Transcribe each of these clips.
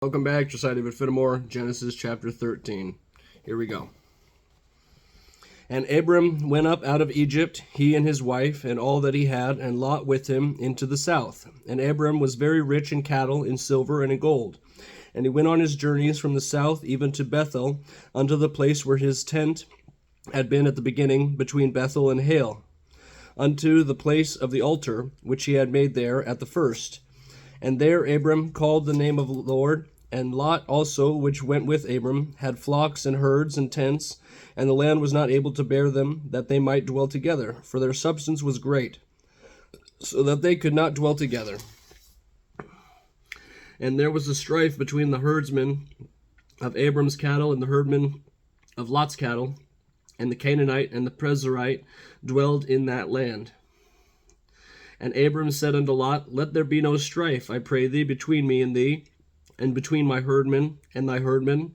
Welcome back, Josiah David Fittimore, Genesis chapter 13. Here we go. And Abram went up out of Egypt, he and his wife, and all that he had, and Lot with him, into the south. And Abram was very rich in cattle, in silver, and in gold. And he went on his journeys from the south even to Bethel, unto the place where his tent had been at the beginning, between Bethel and Hale, unto the place of the altar, which he had made there at the first. And there Abram called the name of the Lord. And Lot also, which went with Abram, had flocks and herds and tents, and the land was not able to bear them, that they might dwell together, for their substance was great, so that they could not dwell together. And there was a strife between the herdsmen of Abram's cattle and the herdmen of Lot's cattle, and the Canaanite and the Perizzite dwelled in that land. And Abram said unto Lot, Let there be no strife, I pray thee, between me and thee, and between my herdmen and thy herdmen,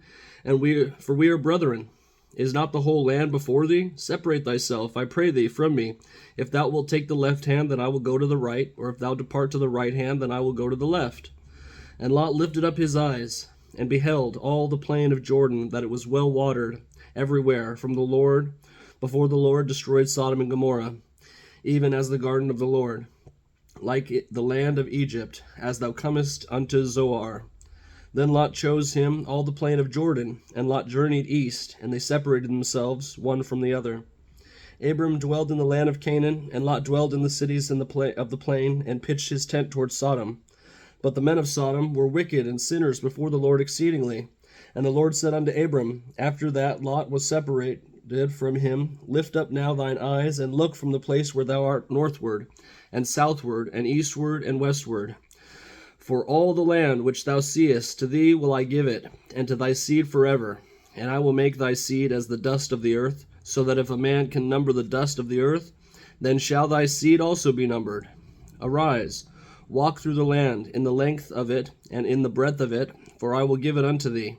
for we are brethren. Is not the whole land before thee? Separate thyself, I pray thee, from me. If thou wilt take the left hand, then I will go to the right, or if thou depart to the right hand, then I will go to the left. And Lot lifted up his eyes, and beheld all the plain of Jordan, that it was well watered everywhere, from the Lord, before the Lord destroyed Sodom and Gomorrah, even as the garden of the Lord, like the land of Egypt, as thou comest unto Zoar. Then Lot chose him all the plain of Jordan, and Lot journeyed east, and they separated themselves one from the other. Abram dwelled in the land of Canaan, and Lot dwelled in the cities of the plain, and pitched his tent toward Sodom. But the men of Sodom were wicked and sinners before the Lord exceedingly. And the Lord said unto Abram, after that Lot was separated from him, Lift up now thine eyes, and look from the place where thou art northward, and southward, and eastward, and westward. For all the land which thou seest, to thee will I give it, and to thy seed forever. And I will make thy seed as the dust of the earth, so that if a man can number the dust of the earth, then shall thy seed also be numbered. Arise, walk through the land, in the length of it, and in the breadth of it, for I will give it unto thee.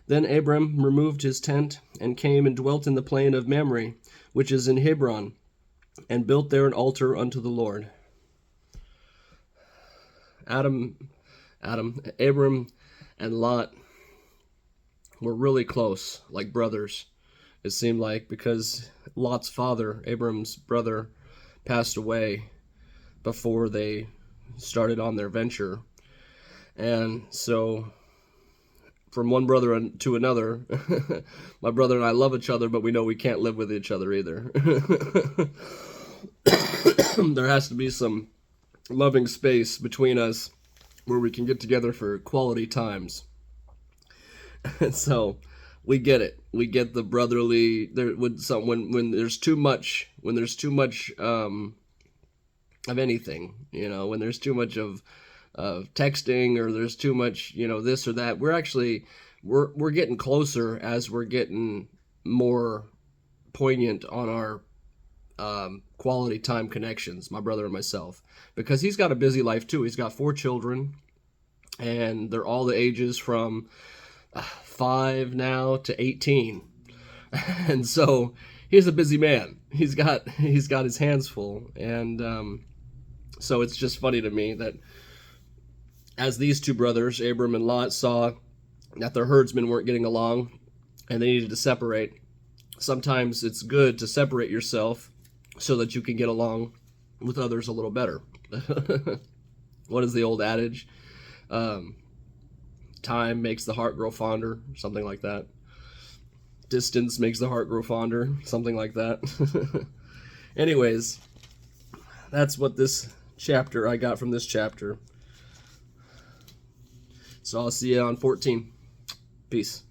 Then Abram removed his tent, and came and dwelt in the plain of Mamre, which is in Hebron, and built there an altar unto the Lord. Abram and Lot were really close, like brothers, it seemed like, because Lot's father, Abram's brother, passed away before they started on their venture. And so, from one brother to another, my brother and I love each other, but we know we can't live with each other either. There has to be some loving space between us where we can get together for quality times. And so we get it. We get the brotherly when there's too much of anything, when there's too much of texting, or there's too much, this or that. We're getting closer as we're getting more poignant on our quality time connections, my brother and myself, because he's got a busy life too. He's got 4 children, and they're all the ages from 5 now to 18, and so he's a busy man. He's got his hands full, and so it's just funny to me that as these two brothers, Abram and Lot, saw that their herdsmen weren't getting along and they needed to separate. Sometimes it's good to separate yourself so that you can get along with others a little better. What is the old adage? Time makes the heart grow fonder, something like that. Distance makes the heart grow fonder, something like that. Anyways, that's what I got from this chapter. So I'll see you on 14. Peace.